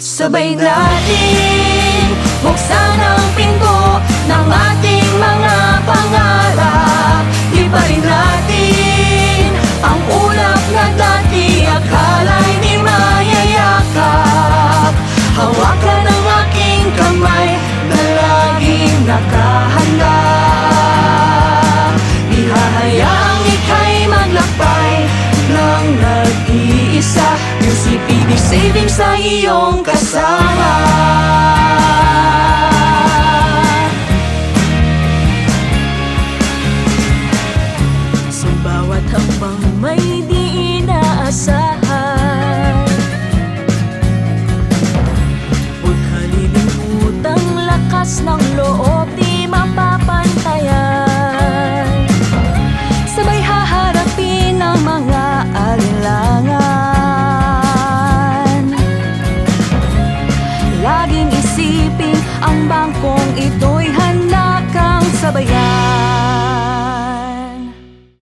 Sabay natin buksan ang pinto ng ating mga pangarap. Iparin natin ang ulap na dati akala'y di mayayakap. Hawakan ang aking kamay na laging nakahanda. Di hahayaang ika'y maglakbay ng nag-iisa. Yung CPD saving sa iyong kasama.